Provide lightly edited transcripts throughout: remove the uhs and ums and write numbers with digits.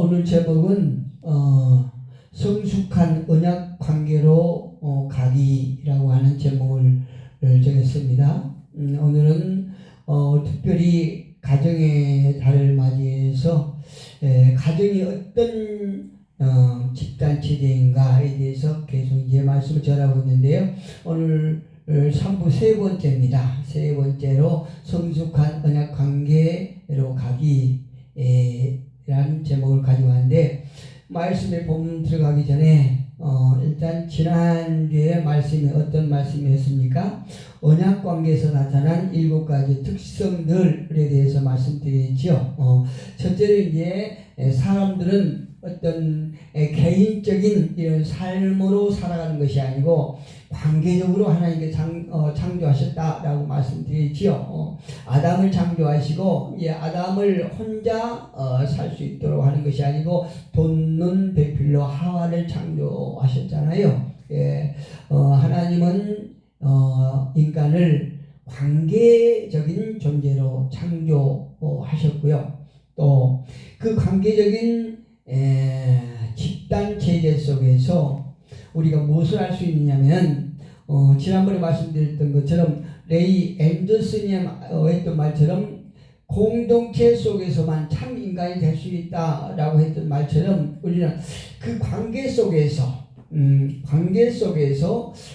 오늘 제목은 성숙한 언약 관계로 가기라고 하는 제목을 정했습니다. 오늘은 특별히 가정의 달을 맞이해서 가정이 어떤 집단 체제인가에 대해서 계속 이제 말씀을 전하고 있는데요. 오늘 3부 세 번째입니다. 세 번째로 성숙한 언약 관계로 가기 라는 제목을 가지고 왔는데, 말씀에 본문 들어가기 전에 일단 지난주에 말씀이 어떤 말씀이었습니까? 언약 관계에서 나타난 7가지 특성들에 대해서 말씀드렸죠. 첫째로 이제 사람들은 어떤 개인적인 이런 삶으로 살아가는 것이 아니고 관계적으로 하나님께 창조하셨다라고 말씀드렸지요. 아담을 창조하시고 아담을 혼자 살 수 있도록 하는 것이 아니고 돕는 배필로 하와를 창조하셨잖아요. 하나님은 인간을 관계적인 존재로 창조하셨고요. 또 그 관계적인 집단 체제 속에서 우리가 무엇을 할 수 있느냐면, 지난번에 말씀드렸던 것처럼 레이 앤더슨이 했던 말처럼 공동체 속에서만 참 인간이 될 수 있다라고 했던 말처럼 우리는 그 관계 속에서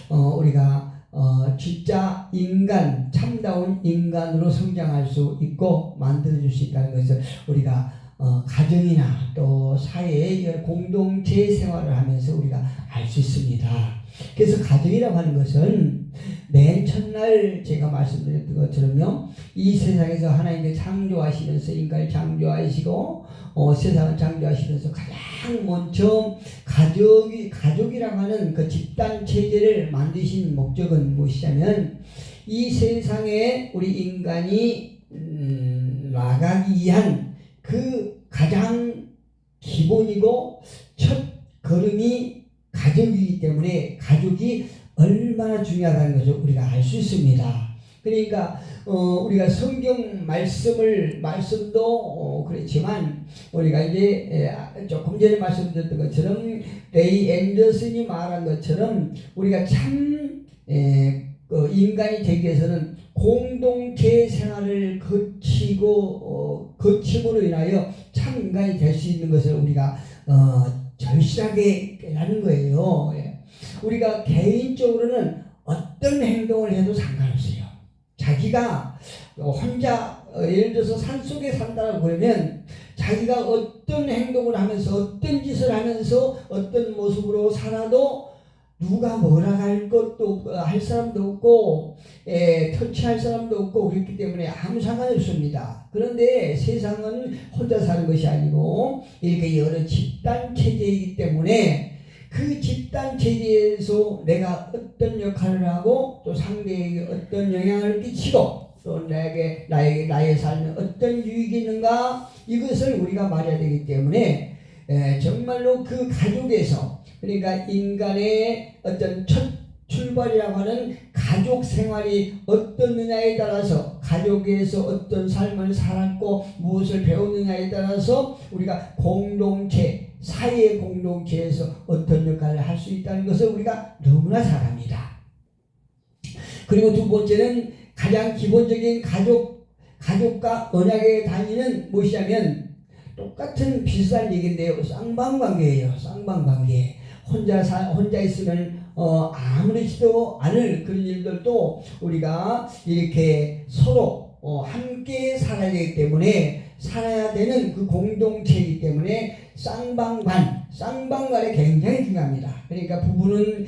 우리가 진짜 인간, 참다운 인간으로 성장할 수 있고 만들어줄 수 있다는 것을 우리가 가정이나 또 사회의 공동체 생활을 하면서 우리가 알 수 있습니다. 그래서 가정이라고 하는 것은 맨 첫날 제가 말씀드렸던 것처럼요, 이 세상에서 하나님께 창조하시면서 인간을 창조하시고 세상을 창조하시면서 가장 먼저 가족이라고 하는 그 집단 체제를 만드신 목적은 무엇이냐면, 이 세상에 우리 인간이 나가기 위한 그 가장 기본이고 첫 걸음이 가족이기 때문에 가족이 얼마나 중요하다는 것을 우리가 알 수 있습니다. 그러니까 우리가 성경 말씀도 그렇지만 우리가 이제 조금 전에 말씀드렸던 것처럼 레이 앤더슨이 말한 것처럼 우리가 참 인간이 되기 위해서는 공동체 생활을 거침으로 인하여 참 인간이 될 수 있는 것을 우리가 절실하게 깨닫는 거예요. 우리가 개인적으로는 어떤 행동을 해도 상관없어요. 자기가 혼자 예를 들어서 산속에 산다고 그러면 자기가 어떤 행동을 하면서 어떤 짓을 하면서 어떤 모습으로 살아도 누가 뭐라 할 것도 할 사람도 없고 터치할 사람도 없고 그렇기 때문에 아무 상관이 없습니다. 그런데 세상은 혼자 사는 것이 아니고 이렇게 여러 집단 체제이기 때문에 그 집단 체제에서 내가 어떤 역할을 하고 또 상대에게 어떤 영향을 끼치고 또 나의 삶에 어떤 유익이 있는가, 이것을 우리가 말해야 되기 때문에 정말로 그 가족에서, 그러니까 인간의 어떤 첫 출발이라고 하는 가족 생활이 어떻느냐에 따라서, 가족에서 어떤 삶을 살았고 무엇을 배우느냐에 따라서 우리가 공동체, 사회 공동체에서 어떤 역할을 할 수 있다는 것을 우리가 너무나 잘 압니다. 그리고 두 번째는 가장 기본적인 가족과 언약의 단위는 무엇이냐면 똑같은 비슷한 얘기인데요. 쌍방관계예요. 쌍방관계. 혼자 있으면 아무렇지도 않을 그런 일들도 우리가 이렇게 서로 함께 살아야 되기 때문에, 살아야 되는 그 공동체이기 때문에 쌍방간이 굉장히 중요합니다. 그러니까 부부는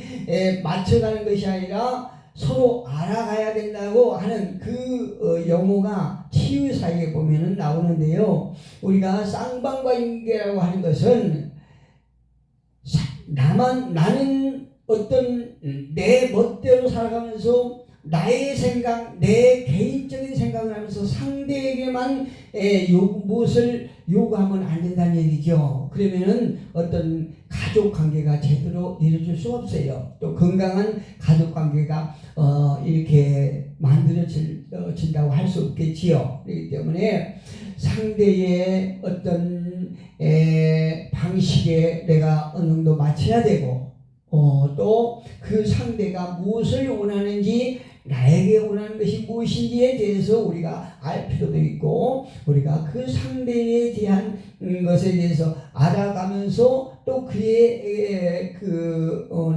맞춰가는 것이 아니라 서로 알아가야 된다고 하는 그 용어가 치유사역에 보면은 나오는데요. 우리가 쌍방관계라고 하는 것은 나는 어떤 내 멋대로 살아가면서 나의 생각, 내 개인적인 생각을 하면서 상대에게만 무엇을 요구하면 안 된다는 얘기죠. 그러면은 어떤 가족 관계가 제대로 이루어질 수 없어요. 또 건강한 가족 관계가 이렇게 만들어진다고 할 수 없겠지요. 그렇기 때문에 상대의 어떤 방식에 내가 어느 정도 맞춰야 되고 또 그 상대가 무엇을 원하는지 나에게 원하는 것이 무엇인지에 대해서 우리가 알 필요도 있고 우리가 그 상대에 대한 것에 대해서 알아가면서 또 그의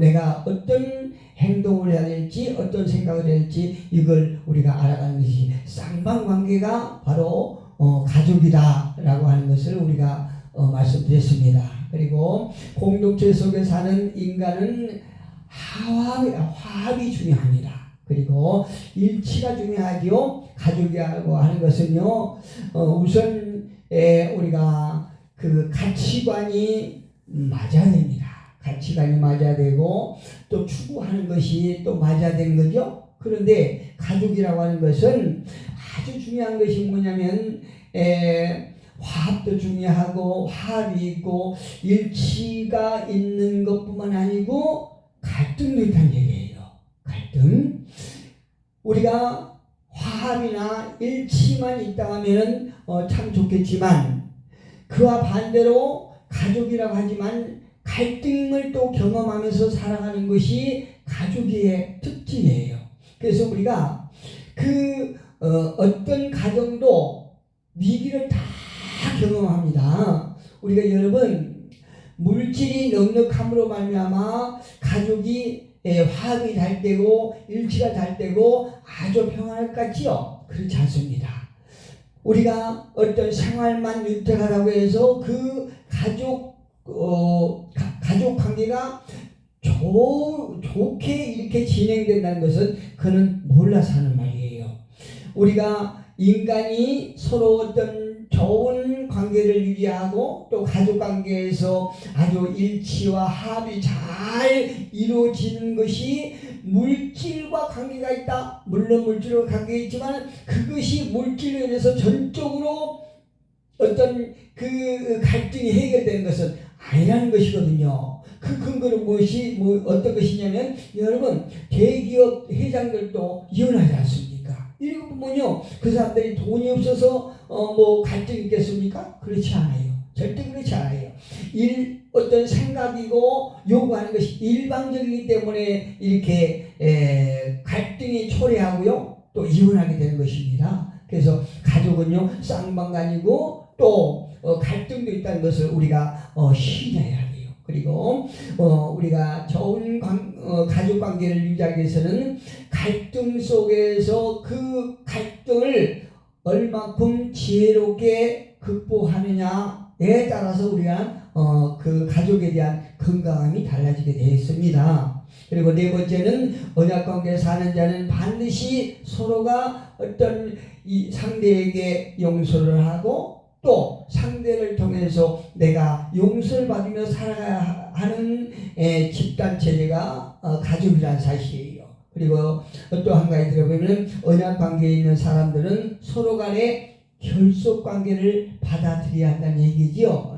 내가 어떤 행동을 해야 될지 어떤 생각을 해야 될지 이걸 우리가 알아가는 것이 쌍방관계가 바로 가족이다라고 하는 것을 우리가 말씀드렸습니다. 그리고 공동체 속에 사는 인간은 화합이 중요합니다. 그리고 일치가 중요하죠. 가족이라고 하는 것은요, 우선 우리가 그 가치관이 맞아야 됩니다. 가치관이 맞아야 되고 또 추구하는 것이 또 맞아야 되는 거죠. 그런데 가족이라고 하는 것은 아주 중요한 것이 뭐냐면 화합도 중요하고 화합이 있고 일치가 있는 것뿐만 아니고 갈등도 있다는 얘기예요. 갈등. 우리가 화합이나 일치만 있다 하면 참 좋겠지만 그와 반대로 가족이라고 하지만 갈등을 또 경험하면서 살아가는 것이 가족의 특징이에요. 그래서 우리가 어떤 가정도 위기를 다 경험합니다. 우리가 여러분 물질이 넉넉함으로 말미암아 가족이 화합이 잘 되고 일치가 잘 되고 아주 평안할 것 같지요? 그렇지 않습니다. 우리가 어떤 생활만 윤택하다고 해서 그 가족 관계가 좋게 이렇게 진행된다는 것은 그는 몰라서 하는 말이에요. 우리가 인간이 서로 어떤 좋은 관계를 유지하고 또 가족 관계에서 아주 일치와 합이 잘 이루어지는 것이 물질과 관계가 있다. 물론 물질과 관계가 있지만 그것이 물질로 인해서 전적으로 어떤 그 갈등이 해결되는 것은 아니라는 것이거든요. 그 근거는 어떤 것이냐면 여러분 대기업 회장들도 이혼하지 않습니까? 이거 보면요 그 사람들이 돈이 없어서 갈등이 있겠습니까? 그렇지 않아요. 절대 그렇지 않아요. 어떤 생각이고 요구하는 것이 일방적이기 때문에 이렇게 갈등이 초래하고요 또 이혼하게 되는 것입니다. 그래서 가족은요 쌍방간이고 또 갈등도 있다는 것을 우리가 신뢰해야 돼요. 그리고 우리가 좋은 가족 관계를 유지하기 위해서는 갈등 속에서 그 갈등을 얼마큼 지혜롭게 극복하느냐에 따라서 우리가 그 가족에 대한 건강함이 달라지게 되어 있습니다. 그리고 네 번째는 언약관계에 사는 자는 반드시 서로가 어떤 이 상대에게 용서를 하고 또 상대를 통해서 내가 용서를 받으며 살아가야 하는 집단 체제가 가족이라는 사실이에요. 그리고 또 한 가지 들어보면 언약 관계에 있는 사람들은 서로 간에 결속 관계를 받아들여야 한다는 얘기죠.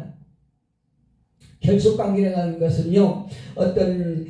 결속 관계라는 것은요 어떤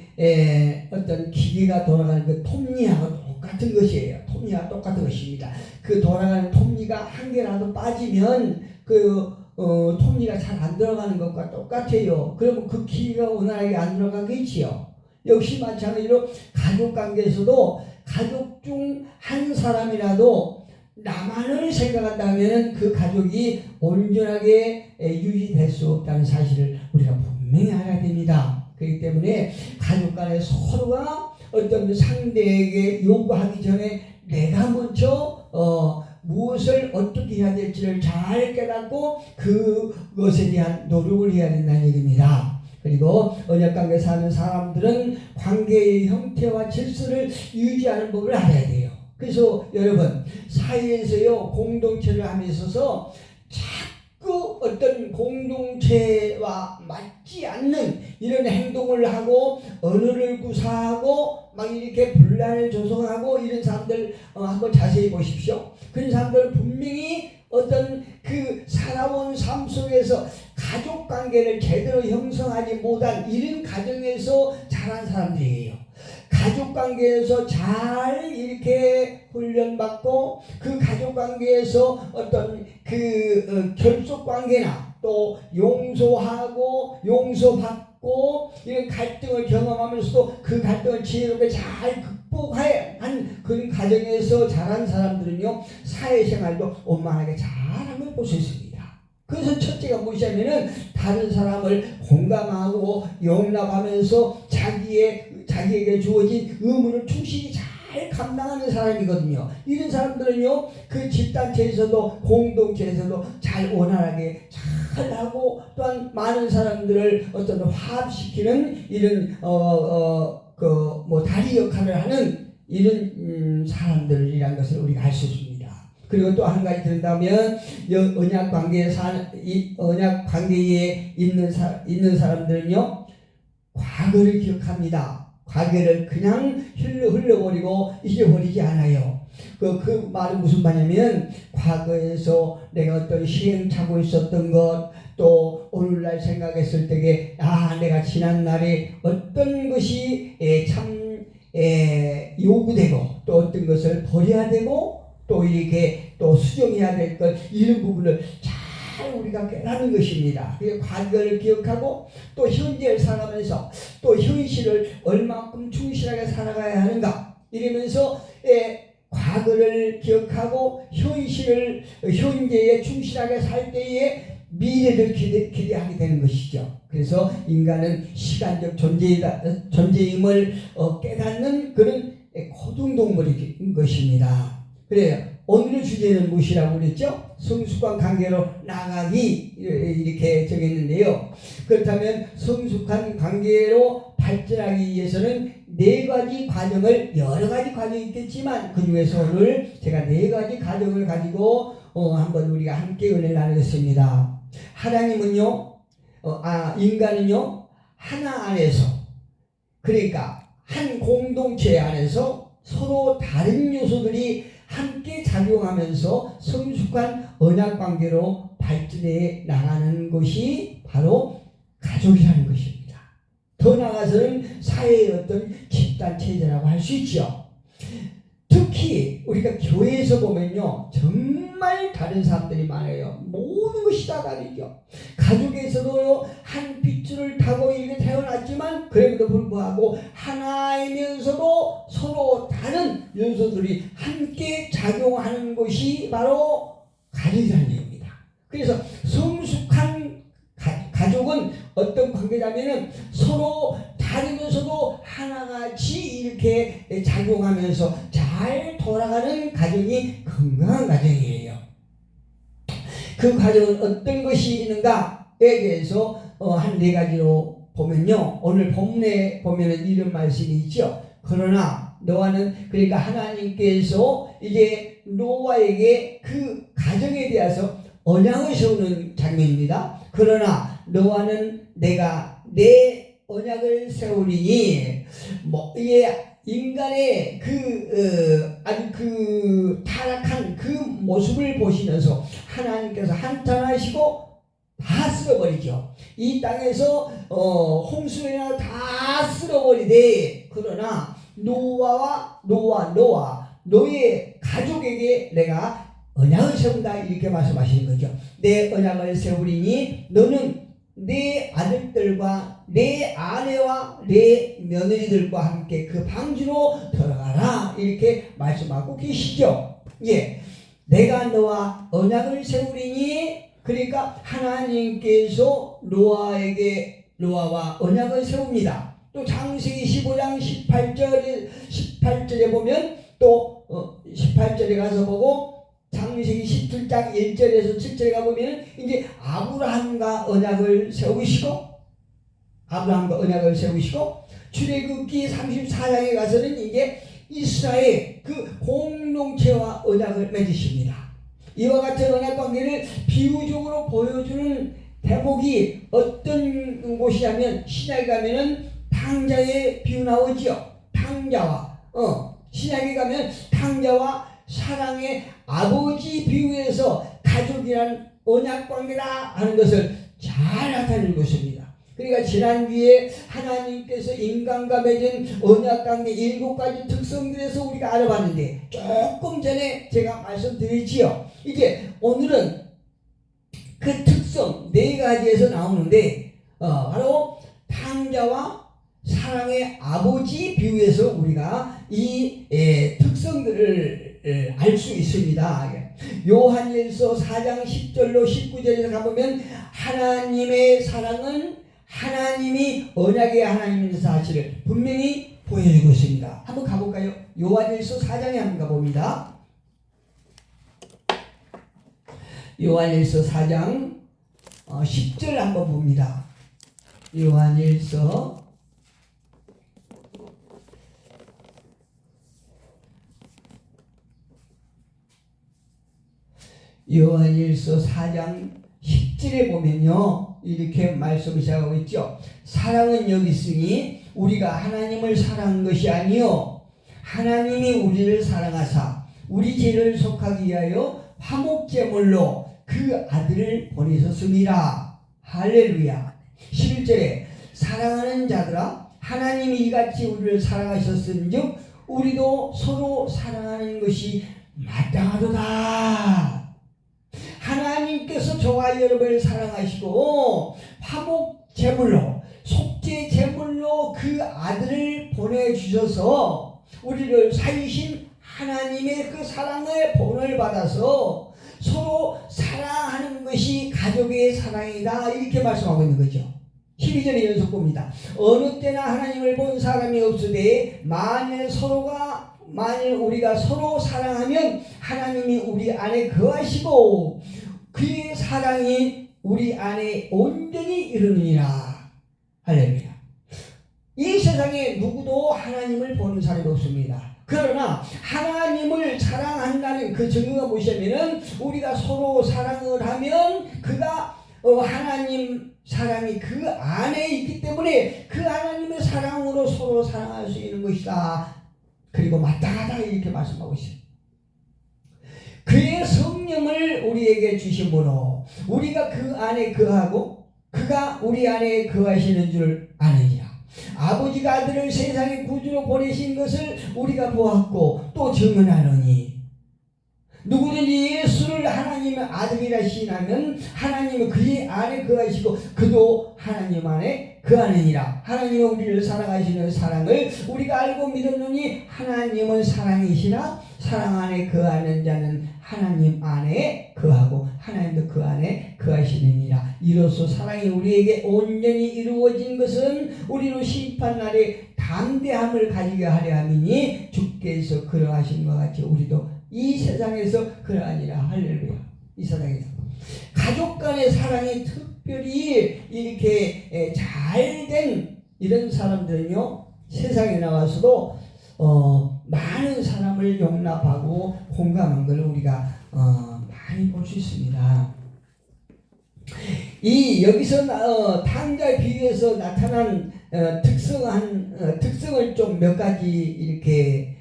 기계가 돌아가는 그 톱니하고 똑같은 것이에요. 톱니와 똑같은 것입니다. 그 돌아가는 톱니가 한 개라도 빠지면 톱니가 잘 안 들어가는 것과 똑같아요. 그러면 그 기계가 원활하게 안 들어가겠지요. 역시 마찬가지로 가족 관계에서도 가족 중 한 사람이라도 나만을 생각한다면 그 가족이 온전하게 유지될 수 없다는 사실을 우리가 분명히 알아야 됩니다. 그렇기 때문에 가족 간에 서로가 어떤 상대에게 요구하기 전에 내가 먼저 무엇을 어떻게 해야 될지를 잘 깨닫고 그것에 대한 노력을 해야 된다는 얘기입니다. 그리고 언약관계에 사는 사람들은 관계의 형태와 질서를 유지하는 법을 알아야 돼요. 그래서 여러분 사회에서요 공동체를 함에 있어서 자꾸 어떤 공동체와 맞지 않는 이런 행동을 하고 언어를 구사하고 막 이렇게 분란을 조성하고 이런 사람들 한번 자세히 보십시오. 그런 사람들은 분명히 어떤 그 살아온 삶 속에서 가족 관계를 제대로 형성하지 못한 이런 가정에서 자란 사람들이에요. 가족 관계에서 잘 이렇게 훈련받고 그 가족 관계에서 어떤 결속 관계나 또 용서하고 용서받고 이런 갈등을 경험하면서도 그 갈등을 지혜롭게 잘 극복한 그런 가정에서 자란 사람들은요, 사회생활도 원만하게 잘한 걸 볼 수 있습니다. 그래서 첫째가 무엇이냐면은 다른 사람을 공감하고 용납하면서 자기에게 주어진 의무를 충실히 잘 감당하는 사람이거든요. 이런 사람들은요, 그 집단체에서도 공동체에서도 잘 원활하게 잘하고 또한 많은 사람들을 어떤 화합시키는 이런 다리 역할을 하는 이런 사람들이라는 것을 우리가 알 수 있습니다. 그리고 또 한 가지 든다면 언약 관계에 있는 사람들은요, 과거를 기억합니다. 과거를 그냥 흘려버리고 잊어버리지 않아요. 그 말은 무슨 말이냐면, 과거에서 내가 어떤 시행착오 있었던 것, 또 오늘날 생각했을 때에 내가 지난날에 어떤 것이 참 요구되고 또 어떤 것을 버려야 되고 또 이렇게 또 수정해야 될 것, 이런 부분을 잘 우리가 깨닫는 것입니다. 과거를 기억하고 또 현재를 살아가면서 또 현실을 얼마큼 충실하게 살아가야 하는가, 이러면서 과거를 기억하고 현재에 충실하게 살 때에 미래를 기대하게 되는 것이죠. 그래서 인간은 시간적 존재임을 깨닫는 그런 고등동물인 것입니다. 그래요. 오늘의 주제는 무엇이라고 그랬죠? 성숙한 관계로 나가기, 이렇게 정했는데요. 그렇다면 성숙한 관계로 발전하기 위해서는 여러 가지 과정이 있겠지만 그 중에서 오늘 제가 4가지 과정을 가지고 한번 우리가 함께 은혜를 나누겠습니다. 하나님은요, 인간은요, 하나 안에서, 그러니까 한 공동체 안에서 서로 다른 요소들이 함께 작용하면서 성숙한 언약관계로 발전해 나가는 것이 바로 가족이라는 것입니다. 더 나아가서는 사회의 어떤 집단체제라고 할 수 있죠. 특히 우리가 교회에서 보면요, 정말 다른 사람들이 많아요. 모든 것이 다 다르죠. 가족에서도 한 핏줄을 타고 이렇게 태어났지만 그럼에도 불구하고 하나이면서도 서로 다른 요소들이 함께 작용하는 것이 바로 가족이라는 얘기입니다. 그래서 성숙한 가족은 어떤 관계냐면은 서로 다르면서도 하나같이 이렇게 작용하면서 잘 돌아가는 가정이 건강한 가정이에요. 그 가정은 어떤 것이 있는가에 대해서 한 4가지로 보면요, 오늘 본문에 보면은 이런 말씀이 있죠. 그러나 너와는, 그러니까 하나님께서 이제 노아에게 그 가정에 대해서 언약을 세우는 장면입니다. 그러나 너와는 내가 내 언약을 세우리니, 이게 인간의 아주 타락한 그 모습을 보시면서 하나님께서 한탄하시고 다 쓸어버리죠. 이 땅에서 홍수나 다 쓸어버리되, 그러나 너의 가족에게 내가 언약을 세운다, 이렇게 말씀하시는 거죠. 내 언약을 세우리니 너는 내 아들들과 내 아내와 내 며느리들과 함께 그 방주로 들어가라, 이렇게 말씀하고 계시죠. 예, 내가 너와 언약을 세우리니, 그러니까 하나님께서 노아와 언약을 세웁니다. 또 창세기 15장 18절에 보면, 또 18절에 가서 보고 창세기 17장 1절에서 7절에 가보면 이제 아브라함과 언약을 세우시고 출애굽기 34장에 가서는 이제 이스라엘 그 공동체와 언약을 맺으십니다. 이와 같은 언약 관계를 비유적으로 보여주는 대목이 어떤 곳이냐면, 신약에 가면은 탕자의 비유 나오죠. 신약에 가면 탕자와 사랑의 아버지 비유에서 가족이란 언약 관계다 하는 것을 잘 나타내는 것입니다. 그러니까 지난주에 하나님께서 인간과 맺은 언약 관계 7가지 특성들에서 우리가 알아봤는데 조금 전에 제가 말씀드렸지요. 이제 오늘은 그 특성 4가지에서 나오는데 바로 탕자와 사랑의 아버지 비유에서 우리가 이 특성들을 알 수 있습니다. 요한일서 4장 10절로 19절에서 가보면 하나님의 사랑은 하나님이 언약의 하나님인 사실을 분명히 보여주고 있습니다. 한번 가볼까요? 요한일서 4장에 한번 가봅니다. 요한일서 4장 10절 한번 봅니다. 요한일서 4장 10절에 보면요 이렇게 말씀을 시작하고 있죠. 사랑은 여기 있으니 우리가 하나님을 사랑한 것이 아니요 하나님이 우리를 사랑하사 우리 죄를 속하기 위하여 화목제물로 그 아들을 보내셨습니다. 할렐루야. 11절에 사랑하는 자들아 하나님이 이같이 우리를 사랑하셨은즉 우리도 서로 사랑하는 것이 마땅하도다. 하나님께서 저와 여러분을 사랑하시고 화목 제물로 속죄 제물로 그 아들을 보내주셔서 우리를 살리신 하나님의 그 사랑의 본을 받아서 서로 사랑하는 것이 가족의 사랑이다 이렇게 말씀하고 있는 거죠. 12절의 연속 봅니다. 어느 때나 하나님을 본 사람이 없으되 만일 우리가 서로 사랑하면 하나님이 우리 안에 거하시고 그의 사랑이 우리 안에 온전히 이루느니라. 할렐루야. 이 세상에 누구도 하나님을 보는 사람이 없습니다. 그러나 하나님을 사랑한다는 그 증거가 무엇이냐면은 우리가 서로 사랑을 하면 그가 하나님 사랑이 그 안에 있기 때문에 그 하나님의 사랑으로 서로 사랑할 수 있는 것이다. 그리고 마땅하다 이렇게 말씀하고 있어요. 그의 성령을 우리에게 주심으로 우리가 그 안에 거하고 그가 우리 안에 거하시는 줄 아느니라. 아버지가 아들을 세상의 구주로 보내신 것을 우리가 보았고 또 증언하노니 누구든지 예수를 하나님의 아들이라 시인하면 하나님은 그의 안에 거하시고 그도 하나님 안에 거하느니라. 하나님은 우리를 사랑하시는 사랑을 우리가 알고 믿었느니 하나님은 사랑이시라. 사랑 안에 거하는 자는 하나님 안에 거하고 하나님도 그 안에 거하시느니라. 이로써 사랑이 우리에게 온전히 이루어진 것은 우리로 심판날에 담대함을 가지게 하려 함이니 주께서 그러하신 것 같이 우리도 이 세상에서 그러하니라. 할렐루야. 이 세상에서 가족 간의 사랑이 특별히 이렇게 잘된 이런 사람들은요 세상에 나와서도 많은 사람을 용납하고 공감한 걸 우리가 많이 볼 수 있습니다. 이 여기서 탕자 비유에서 나타난 특성을 좀 몇 가지 이렇게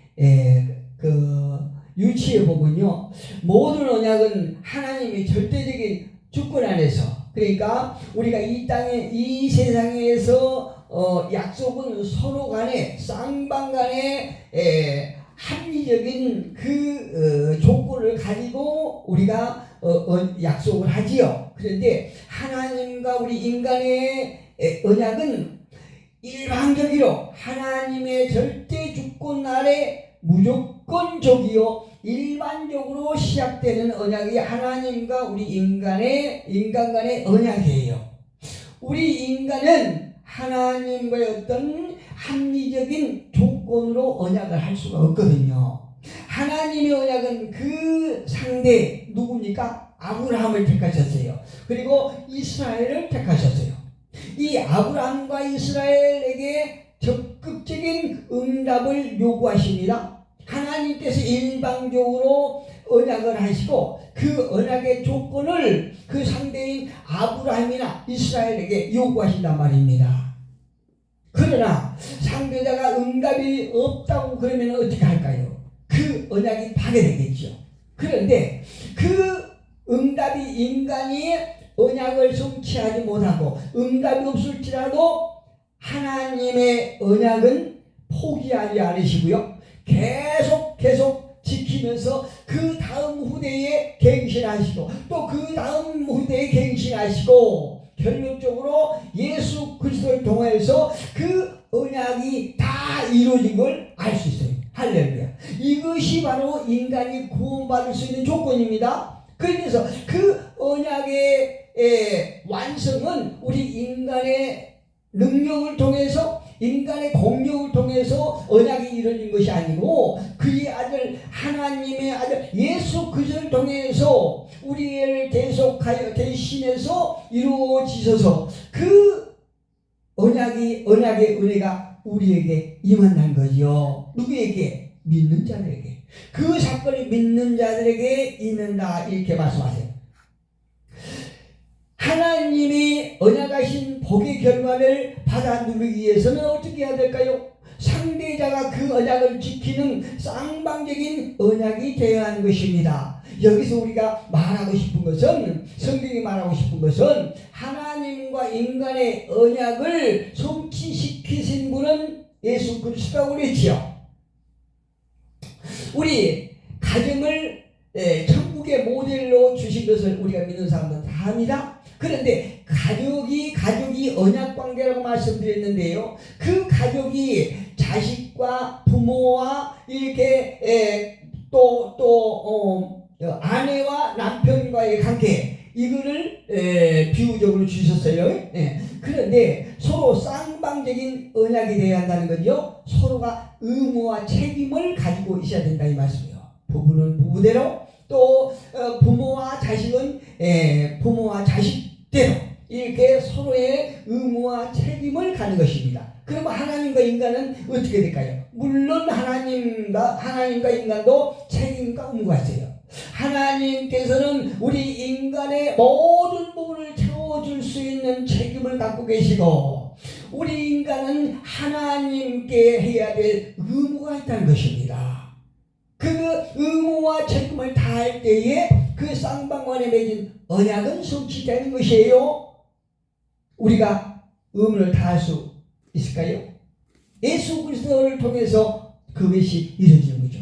유치해 보면요, 모든 언약은 하나님의 절대적인 주권 안에서, 그러니까 우리가 이 땅에 이 세상에서 약속은 서로 간에 쌍방 간에 합리적인 그 조건을 가지고 우리가 약속을 하지요. 그런데 하나님과 우리 인간의 언약은 일방적으로 하나님의 절대 주권 아래 무조건적이요 일반적으로 시작되는 언약이 하나님과 우리 인간 간의 언약이에요. 우리 인간은 하나님과의 어떤 합리적인 조건으로 언약을 할 수가 없거든요. 하나님의 언약은 그 상대 누굽니까? 아브라함을 택하셨어요. 그리고 이스라엘을 택하셨어요. 이 아브라함과 이스라엘에게 적극적인 응답을 요구하십니다. 하나님께서 일방적으로 언약을 하시고 그 언약의 조건을 그 상대인 아브라함이나 이스라엘에게 요구하신단 말입니다. 그러나 상대자가 응답이 없다고 그러면 어떻게 할까요? 그 언약이 파괴되겠죠. 그런데 그 응답이 인간이 언약을 성취하지 못하고 응답이 없을지라도 하나님의 언약은 포기하지 않으시고요. 계속 지키면서 그 다음 후대에 갱신하시고 또 그 다음 후대에 갱신하시고 결론적으로 예수 그리스도를 통해서 그 언약이 다 이루어진 걸 알 수 있어요. 할렐루야. 이것이 바로 인간이 구원받을 수 있는 조건입니다. 그래서 그 언약의 완성은 우리 인간의 능력을 통해서 인간의 공력을 통해서 언약이 이루어진 것이 아니고 그의 아들 하나님의 아들 예수 그리스도를 통해서 우리를 계속하여 대신해서 이루어지셔서 그 언약의 은혜가 우리에게 임한다는 거죠. 누구에게? 믿는 자들에게. 그 사건이 믿는 자들에게 있는다 이렇게 말씀하세요. 하나님이 언약하신 복의 결과를 받아 누리기 위해서는 어떻게 해야 될까요? 상대자가 그 언약을 지키는 쌍방적인 언약이 되어야 하는 것입니다. 여기서 우리가 말하고 싶은 것은 성경이 말하고 싶은 것은 하나님과 인간의 언약을 성취시키신 분은 예수 그리스도라고 그랬지요. 우리 가정을 천국의 모델로 주신 것을 우리가 믿는 사람들은 다 합니다. 그런데 가족이 언약관계라고 말씀드렸는데요. 그 가족이 자식과 부모와 이렇게 아내와 남편과의 관계 이거를 비유적으로 주셨어요. 그런데 서로 쌍방적인 언약이 되어야 한다는 건요. 서로가 의무와 책임을 가지고 있어야 된다 이 말씀이에요. 부부는 부부대로 또 부모와 자식은 부모와 자식대로 이렇게 서로의 의무와 책임을 가는 것입니다. 그러면 하나님과 인간은 어떻게 될까요? 물론 하나님과 인간도 책임과 의무가 있어요. 하나님께서는 우리 인간의 모든 부분을 채워줄 수 있는 책임을 갖고 계시고 우리 인간은 하나님께 해야 될 의무가 있다는 것입니다. 그 의무와 책임을 다할 때에 그 쌍방간에 맺은 언약은 성취되는 것이에요. 우리가 의무를 다할 수 있을까요? 예수 그리스도를 통해서 그것이 이루어지는 거죠.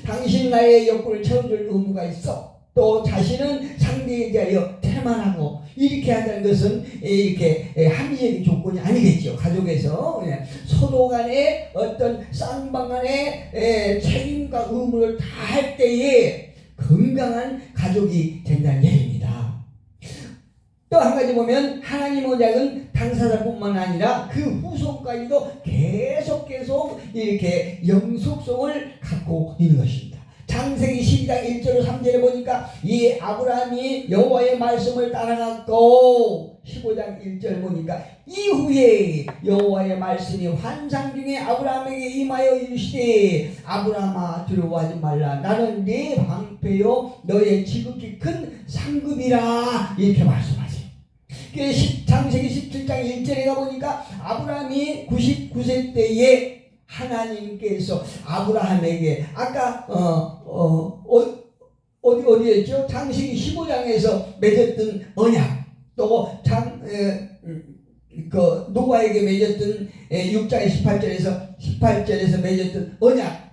당신 나의 욕구를 채워줄 의무가 있어. 또 자신은 상대에 대하여 태만하고 이렇게 한다는 것은 이렇게 합리적인 조건이 아니겠죠. 가족에서 서로 간에 어떤 쌍방 간의 책임과 의무를 다할 때에 건강한 가족이 된다는 얘기입니다. 또 한 가지 보면 하나님 언약은 당사자뿐만 아니라 그 후손까지도 계속 이렇게 영속성을 갖고 있는 것입니다. 창세기 12장 1절 3절에 보니까 이 아브라함이 여호와의 말씀을 따라갔고 15장 1절 보니까 이후에 여호와의 말씀이 환상 중에 아브라함에게 임하여 이르시되 아브라함아 두려워하지 말라 나는 네 방패요 너의 지극히 큰 상급이라 이렇게 말씀하세요. 창세기 17장 1절에 가보니까 아브라함이 99세 때에 하나님께서 아브라함에게 아까 어디였죠? 창세기 15장에서 맺었던 언약 또 노아에게 맺었던 6장 18절에서 맺었던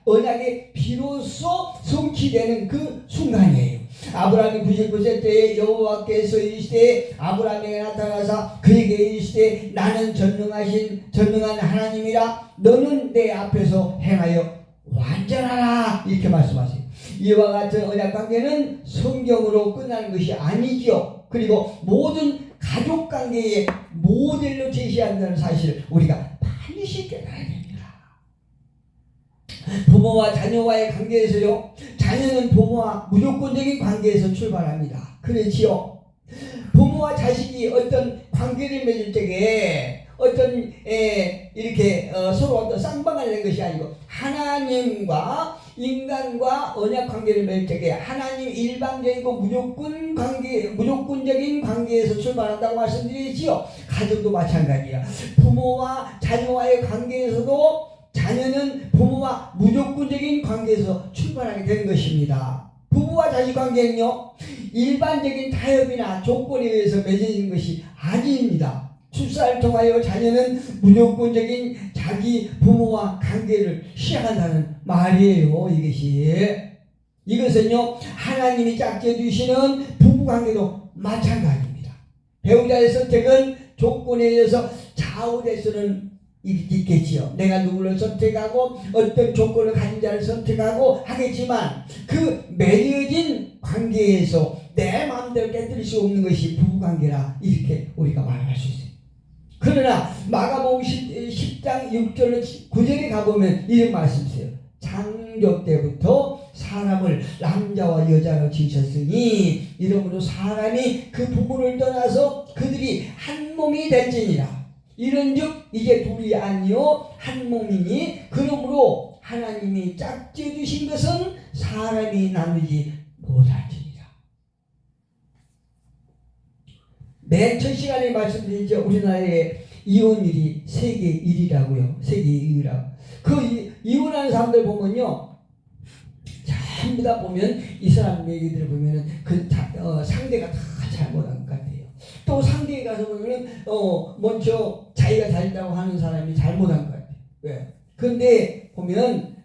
언약이 비로소 성취되는 그 순간이에요. 아브라함이 99세 때에 여호와께서 이르시되 아브라함에게 나타나사 그에게 이르시되 나는 전능한 하나님이라 너는 내 앞에서 행하여 완전하라 이렇게 말씀하세요. 이와 같은 언약 관계는 성경으로 끝나는 것이 아니죠. 그리고 모든 가족 관계의 모델로 제시한다는 사실을 우리가 반드시 깨달아야 됩니다. 부모와 자녀와의 관계에서요. 자녀는 부모와 무조건적인 관계에서 출발합니다. 그렇지요. 부모와 자식이 어떤 관계를 맺을 때에 어떤 이렇게 서로 어떤 쌍방을 낸 것이 아니고 하나님과 인간과 언약 관계를 맺을 때에 하나님 일방적이고 무조건적인 관계에서 출발한다고 말씀드리지요. 가정도 마찬가지야. 부모와 자녀와의 관계에서도 자녀는 부모와 무조건적인 관계에서 출발하게 되는 것입니다. 부부와 자식 관계는요. 일반적인 타협이나 조건에 의해서 맺어진 것이 아닙니다. 출산을 통하여 자녀는 무조건적인 자기 부모와 관계를 시작한다는 말이에요. 이것은요, 하나님이 짝지어 주시는 부부관계도 마찬가지입니다. 배우자의 선택은 조건에 의해서 좌우될 수는 있겠지요. 내가 누구를 선택하고 어떤 조건을 가진 자를 선택하고 하겠지만 그 맺어진 관계에서 내 마음대로 깨뜨릴 수 없는 것이 부부관계라 이렇게 우리가 말할 수 있어요. 그러나 마가복음 10장 6절로 9절에 가보면 이런 말씀이 있어요. 창조 때부터 사람을 남자와 여자로 지으셨으니 이러므로 사람이 그 부부를 떠나서 그들이 한 몸이 될지니라. 이런즉 이제 둘이 아니요 한 몸이니 그러므로 하나님이 짝지어 주신 것은 사람이 나누지 못할지니라. 맨 첫 시간에 말씀드렸죠. 우리나라의 이혼율이 세계 1위라고요. 세계 1위라고. 그 이혼하는 사람들 보면요, 전부 다 보면 이 사람 얘기들을 보면은 상대가 다 잘못한 것 같아요. 또 상대에 가서 보면은 먼저 자기가 잘했다고 하는 사람이 잘못한 것 같아요. 왜? 그런데 보면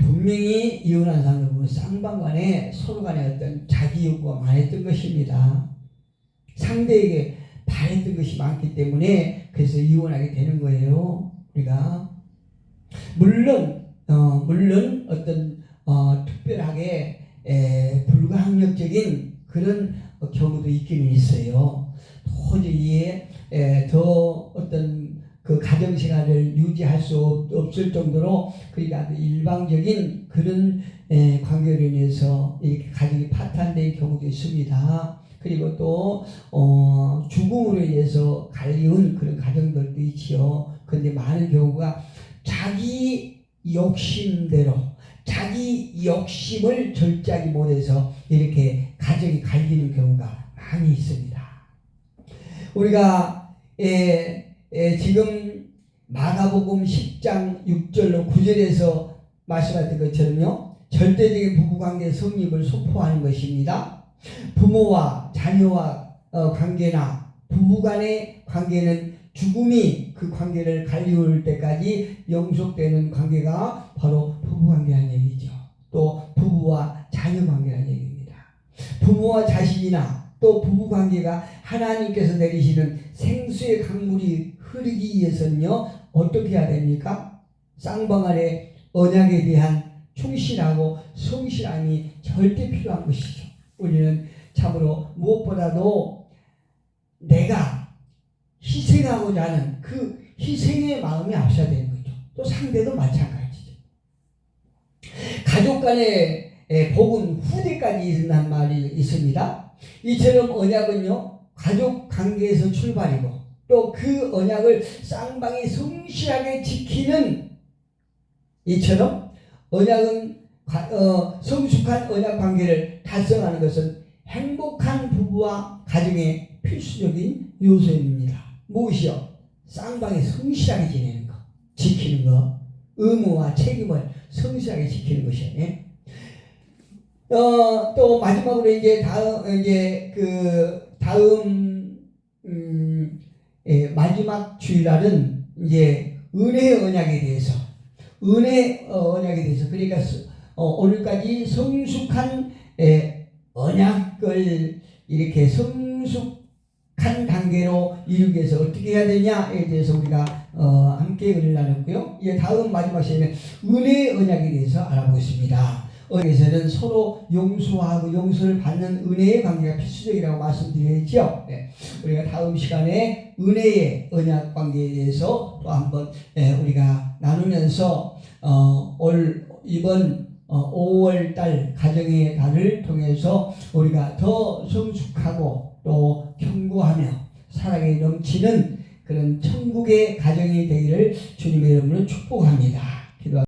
분명히 이혼한 사람들 보면 쌍방간에 서로 간에 어떤 자기 욕구가 많았던 것입니다. 상대에게 바랬던 것이 많기 때문에 그래서 이혼하게 되는 거예요. 우리가 물론 어떤 특별하게 불가항력적인 그런 경우도 있기는 있어요. 도저히 더 어떤 그 가정생활을 유지할 수 없을 정도로 그러니까 일방적인 그런 관계로 인해서 이렇게 가정이 파탄된 경우도 있습니다. 그리고 또 죽음으로 인해서 갈리운 그런 가정들도 있지요. 그런데 많은 경우가 자기 욕심대로 자기 욕심을 절제하지 못해서 이렇게 가정이 갈리는 경우가 많이 있습니다. 우리가 지금 마가복음 10장 6절로 9절에서 말씀하신 것처럼요, 절대적인 부부관계 성립을 선포하는 것입니다. 부모와 자녀와 관계나 부부간의 관계는 죽음이 그 관계를 갈리울 때까지 영속되는 관계가 바로 부부관계라는 얘기죠. 또 부부와 자녀 관계라는 얘기입니다. 부모와 자식이나 또 부부관계가 하나님께서 내리시는 생수의 강물이 흐르기 위해서는요, 어떻게 해야 됩니까? 쌍방간의 언약에 대한 충실하고 성실함이 절대 필요한 것이죠. 우리는 참으로 무엇보다도 내가 희생하고자 하는 그 희생의 마음이 앞서야 되는 거죠. 또 상대도 마찬가지죠. 가족 간의 복은 후대까지 이른다는 말이 있습니다. 이처럼 언약은요, 가족 관계에서 출발이고 또 그 언약을 쌍방이 성실하게 지키는 이처럼 언약은 성숙한 언약 관계를 달성하는 것은 행복한 부부와 가정의 필수적인 요소입니다. 무엇이요? 쌍방이 성실하게 지내는 것, 지키는 것, 의무와 책임을 성실하게 지키는 것이에요. 또 마지막으로 마지막 주일날은 은혜의 언약에 대해서 그러니까 오늘까지 성숙한 언약을 이렇게 성숙한 단계로 이루기 위해서 어떻게 해야 되냐에 대해서 우리가 함께 은혜를 나눴고요. 이제 다음 마지막 시간에 은혜의 언약에 대해서 알아보겠습니다. 언약에서는 서로 용서하고 용서를 받는 은혜의 관계가 필수적이라고 말씀드렸죠. 우리가 다음 시간에 은혜의 언약 관계에 대해서 또 한번 우리가 나누면서 이번 5월달 가정의 달을 통해서 우리가 더 성숙하고 또 견고하며 사랑에 넘치는 그런 천국의 가정이 되기를 주님의 이름으로 축복합니다.